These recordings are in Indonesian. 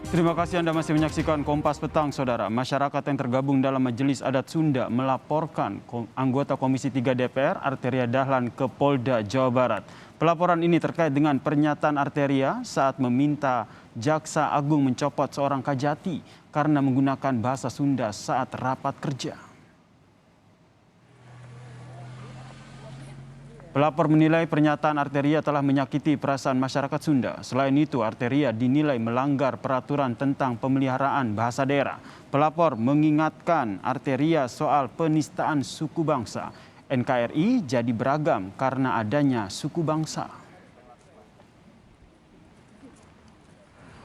Terima kasih Anda masih menyaksikan Kompas Petang, Saudara. Masyarakat yang tergabung dalam Majelis Adat Sunda melaporkan anggota Komisi 3 DPR Arteria Dahlan ke Polda Jawa Barat. Pelaporan ini terkait dengan pernyataan Arteria saat meminta Jaksa Agung mencopot seorang kajati karena menggunakan bahasa Sunda saat rapat kerja. Pelapor menilai pernyataan Arteria telah menyakiti perasaan masyarakat Sunda. Selain itu, Arteria dinilai melanggar peraturan tentang pemeliharaan bahasa daerah. Pelapor mengingatkan Arteria soal penistaan suku bangsa. NKRI jadi beragam karena adanya suku bangsa.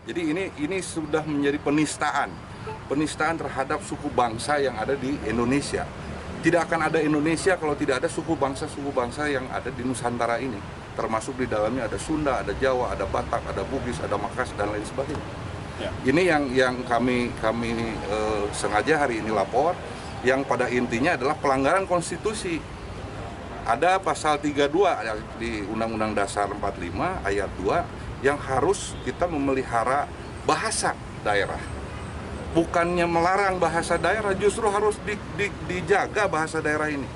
Jadi ini sudah menjadi penistaan terhadap suku bangsa yang ada di Indonesia. Tidak akan ada Indonesia kalau tidak ada suku bangsa yang ada di Nusantara ini. Termasuk di dalamnya ada Sunda, ada Jawa, ada Batak, ada Bugis, ada Makassar, dan lain sebagainya. Ya. Ini yang kami sengaja hari ini lapor, yang pada intinya adalah pelanggaran konstitusi. Ada pasal 32 di Undang-Undang Dasar 45 ayat 2 yang harus kita memelihara bahasa daerah. Bukannya melarang bahasa daerah, justru harus dijaga bahasa daerah ini.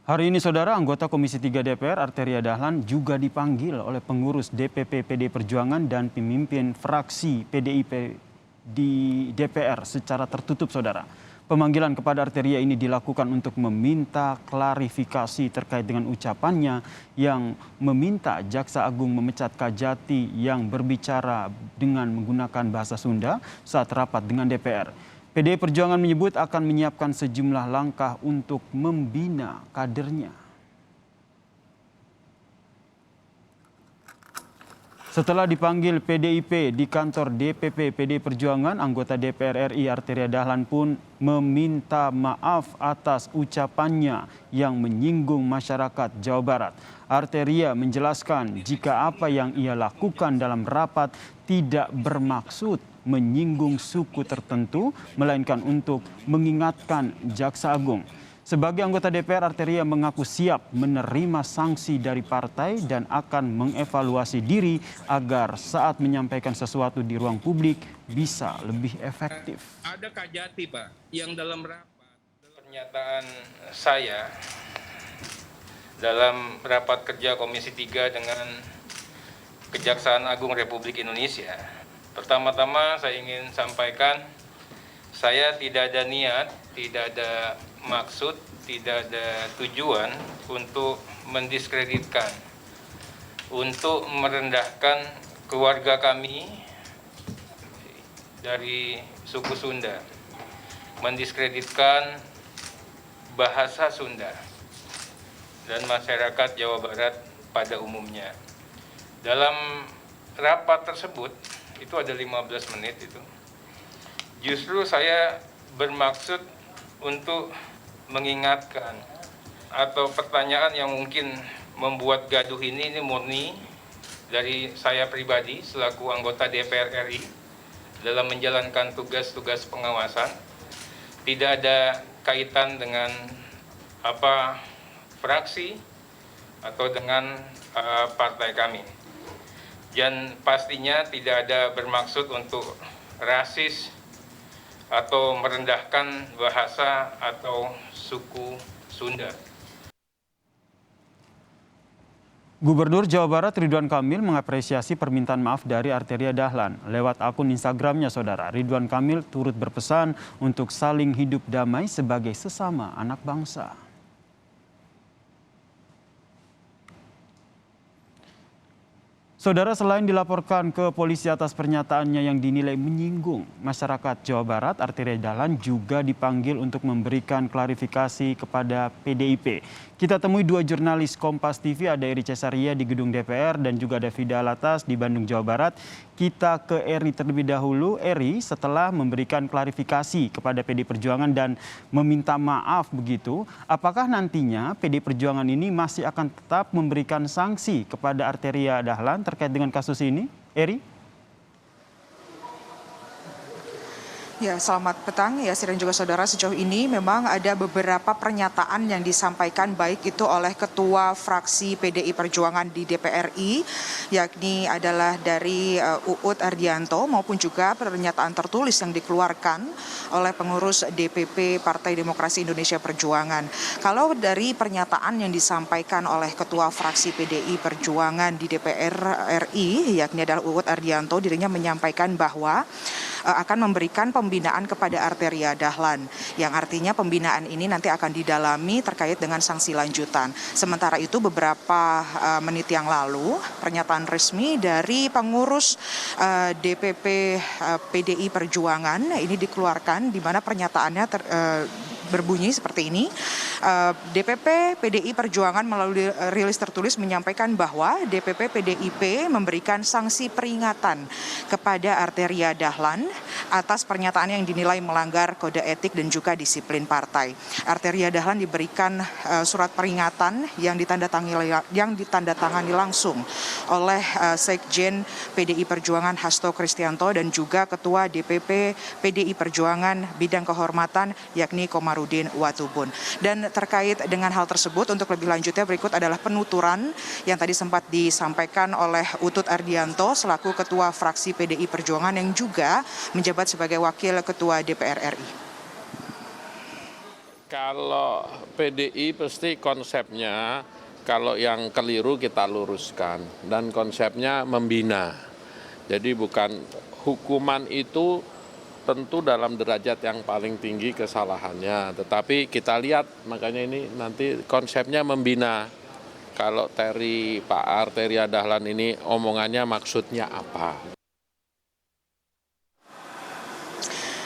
Hari ini, Saudara, anggota Komisi 3 DPR Arteria Dahlan juga dipanggil oleh pengurus DPP PD Perjuangan dan pemimpin fraksi PDIP di DPR secara tertutup, Saudara. Pemanggilan kepada Arteria ini dilakukan untuk meminta klarifikasi terkait dengan ucapannya yang meminta Jaksa Agung memecat kajati yang berbicara dengan menggunakan bahasa Sunda saat rapat dengan DPR. PDI Perjuangan menyebut akan menyiapkan sejumlah langkah untuk membina kadernya. Setelah dipanggil PDIP di kantor DPP PD Perjuangan, anggota DPR RI Arteria Dahlan pun meminta maaf atas ucapannya yang menyinggung masyarakat Jawa Barat. Arteria menjelaskan jika apa yang ia lakukan dalam rapat tidak bermaksud menyinggung suku tertentu, melainkan untuk mengingatkan Jaksa Agung. Sebagai anggota DPR, Arteria mengaku siap menerima sanksi dari partai dan akan mengevaluasi diri agar saat menyampaikan sesuatu di ruang publik bisa lebih efektif. Ada kajati, Pak, yang dalam rapat, pernyataan saya dalam rapat kerja Komisi 3 dengan Kejaksaan Agung Republik Indonesia. Pertama-tama saya ingin sampaikan, saya tidak ada niat, tidak ada maksud, tidak ada tujuan untuk mendiskreditkan, untuk merendahkan keluarga kami dari suku Sunda, mendiskreditkan bahasa Sunda dan masyarakat Jawa Barat pada umumnya. Dalam rapat tersebut, itu ada 15 menit itu, justru saya bermaksud untuk mengingatkan atau pertanyaan yang mungkin membuat gaduh ini murni dari saya pribadi selaku anggota DPR RI dalam menjalankan tugas-tugas pengawasan, tidak ada kaitan dengan apa fraksi atau dengan partai kami, dan pastinya tidak ada bermaksud untuk rasis atau merendahkan bahasa atau suku Sunda. Gubernur Jawa Barat Ridwan Kamil mengapresiasi permintaan maaf dari Arteria Dahlan. Lewat akun Instagramnya, Saudara, Ridwan Kamil turut berpesan untuk saling hidup damai sebagai sesama anak bangsa. Saudara, selain dilaporkan ke polisi atas pernyataannya yang dinilai menyinggung masyarakat Jawa Barat, Arteria Dahlan juga dipanggil untuk memberikan klarifikasi kepada PDIP. Kita temui dua jurnalis Kompas TV, ada Eri Cesaria di gedung DPR dan juga ada Fida Alatas di Bandung, Jawa Barat. Kita ke Eri terlebih dahulu. Eri, setelah memberikan klarifikasi kepada PD Perjuangan dan meminta maaf begitu, apakah nantinya PD Perjuangan ini masih akan tetap memberikan sanksi kepada Arteria Dahlan terkait dengan kasus ini, Eri? Ya, selamat petang ya, dan juga saudara. Sejauh ini memang ada beberapa pernyataan yang disampaikan baik itu oleh Ketua Fraksi PDI Perjuangan di DPR RI, yakni adalah dari Uut Ardianto, maupun juga pernyataan tertulis yang dikeluarkan oleh pengurus DPP Partai Demokrasi Indonesia Perjuangan. Kalau dari pernyataan yang disampaikan oleh Ketua Fraksi PDI Perjuangan di DPR RI, yakni adalah Uut Ardianto, dirinya menyampaikan bahwa akan memberikan pembinaan kepada Arteria Dahlan, yang artinya pembinaan ini nanti akan didalami terkait dengan sanksi lanjutan. Sementara itu beberapa menit yang lalu pernyataan resmi dari pengurus DPP PDI Perjuangan ini dikeluarkan, di mana pernyataannya berbunyi seperti ini. DPP PDI Perjuangan melalui rilis tertulis menyampaikan bahwa DPP PDIP memberikan sanksi peringatan kepada Arteria Dahlan atas pernyataan yang dinilai melanggar kode etik dan juga disiplin partai. Arteria Dahlan diberikan surat peringatan yang ditandatangani langsung oleh Sekjen PDI Perjuangan Hasto Kristianto dan juga Ketua DPP PDI Perjuangan Bidang Kehormatan yakni Komarudin Watubun. Dan terkait dengan hal tersebut, untuk lebih lanjutnya berikut adalah penuturan yang tadi sempat disampaikan oleh Utut Ardianto selaku Ketua Fraksi PDI Perjuangan yang juga menjabat sebagai Wakil Ketua DPR RI. Kalau PDI pasti konsepnya, kalau yang keliru kita luruskan, dan konsepnya membina. Jadi bukan hukuman itu tentu dalam derajat yang paling tinggi kesalahannya, tetapi kita lihat, makanya ini nanti konsepnya membina. Kalau Pak Arteria Dahlan ini omongannya maksudnya apa?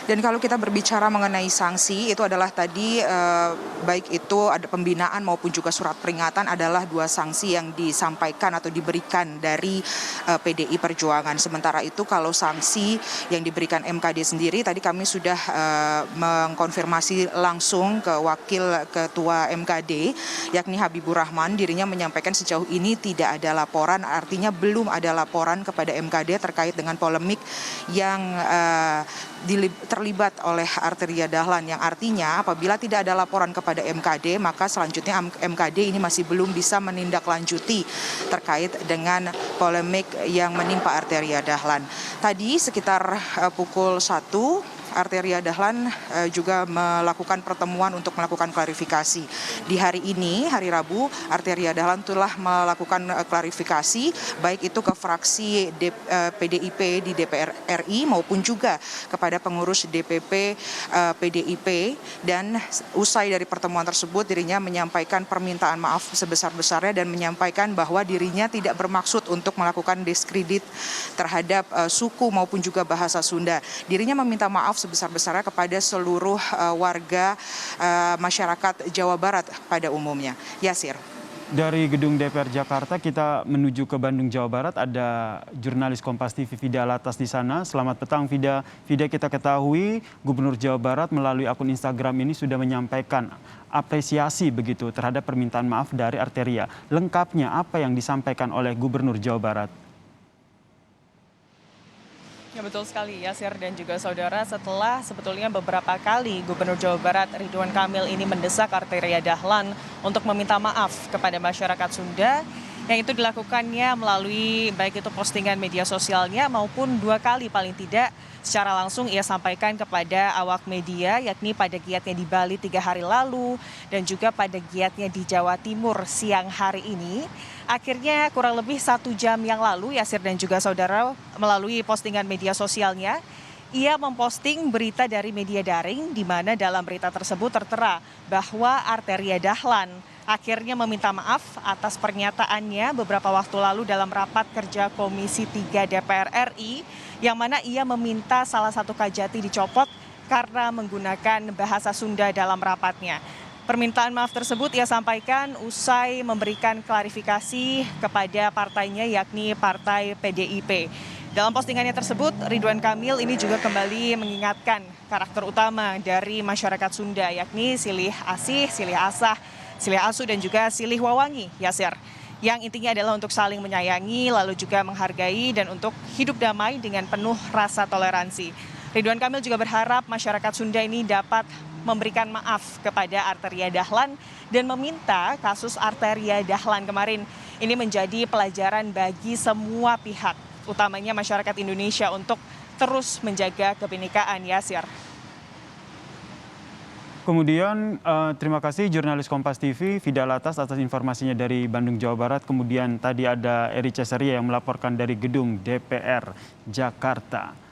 Dan kalau kita berbicara mengenai sanksi, itu adalah tadi baik itu ada pembinaan maupun juga surat peringatan adalah dua sanksi yang disampaikan atau diberikan dari PDI Perjuangan. Sementara itu kalau sanksi yang diberikan MKD sendiri, tadi kami sudah mengkonfirmasi langsung ke Wakil Ketua MKD, yakni Habibur Rahman. Dirinya menyampaikan sejauh ini tidak ada laporan, artinya belum ada laporan kepada MKD terkait dengan polemik yang terlibat oleh Arteria Dahlan, yang artinya apabila tidak ada laporan kepada MKD, maka selanjutnya MKD ini masih belum bisa menindaklanjuti terkait dengan polemik yang menimpa Arteria Dahlan. Tadi sekitar pukul 1 Arteria Dahlan juga melakukan pertemuan untuk melakukan klarifikasi. Di hari ini, hari Rabu, Arteria Dahlan telah melakukan klarifikasi baik itu ke fraksi PDIP di DPR RI maupun juga kepada pengurus DPP PDIP, dan usai dari pertemuan tersebut dirinya menyampaikan permintaan maaf sebesar-besarnya dan menyampaikan bahwa dirinya tidak bermaksud untuk melakukan diskredit terhadap suku maupun juga bahasa Sunda. Dirinya meminta maaf sebesar-besarnya kepada seluruh warga masyarakat Jawa Barat pada umumnya. Yasir. Dari gedung DPR Jakarta kita menuju ke Bandung, Jawa Barat. Ada jurnalis Kompas TV Fida Alatas di sana. Selamat petang Fida. Fida, kita ketahui Gubernur Jawa Barat melalui akun Instagram ini sudah menyampaikan apresiasi begitu terhadap permintaan maaf dari Arteria. Lengkapnya apa yang disampaikan oleh Gubernur Jawa Barat? Ya, betul sekali Yasir dan juga saudara. Setelah sebetulnya beberapa kali Gubernur Jawa Barat Ridwan Kamil ini mendesak Arteria Dahlan untuk meminta maaf kepada masyarakat Sunda, yang itu dilakukannya melalui baik itu postingan media sosialnya maupun 2 kali paling tidak secara langsung ia sampaikan kepada awak media, yakni pada giatnya di Bali 3 hari lalu dan juga pada giatnya di Jawa Timur siang hari ini. Akhirnya kurang lebih 1 jam yang lalu, Yasir dan juga saudara, melalui postingan media sosialnya, ia memposting berita dari media daring di mana dalam berita tersebut tertera bahwa Arteria Dahlan akhirnya meminta maaf atas pernyataannya beberapa waktu lalu dalam rapat kerja Komisi 3 DPR RI, yang mana ia meminta salah satu kajati dicopot karena menggunakan bahasa Sunda dalam rapatnya. Permintaan maaf tersebut ia sampaikan usai memberikan klarifikasi kepada partainya, yakni Partai PDIP. Dalam postingannya tersebut, Ridwan Kamil ini juga kembali mengingatkan karakter utama dari masyarakat Sunda, yakni Silih Asih, Silih Asah, Silih Asu, dan juga Silih Wawangi, Yasir. Yang intinya adalah untuk saling menyayangi, lalu juga menghargai, dan untuk hidup damai dengan penuh rasa toleransi. Ridwan Kamil juga berharap masyarakat Sunda ini dapat memberikan maaf kepada Arteria Dahlan dan meminta kasus Arteria Dahlan kemarin ini menjadi pelajaran bagi semua pihak, utamanya masyarakat Indonesia untuk terus menjaga kebinekaan, Yasir. Kemudian terima kasih jurnalis Kompas TV Fida Latas atas informasinya dari Bandung, Jawa Barat. Kemudian tadi ada Eri Cesaria yang melaporkan dari gedung DPR Jakarta.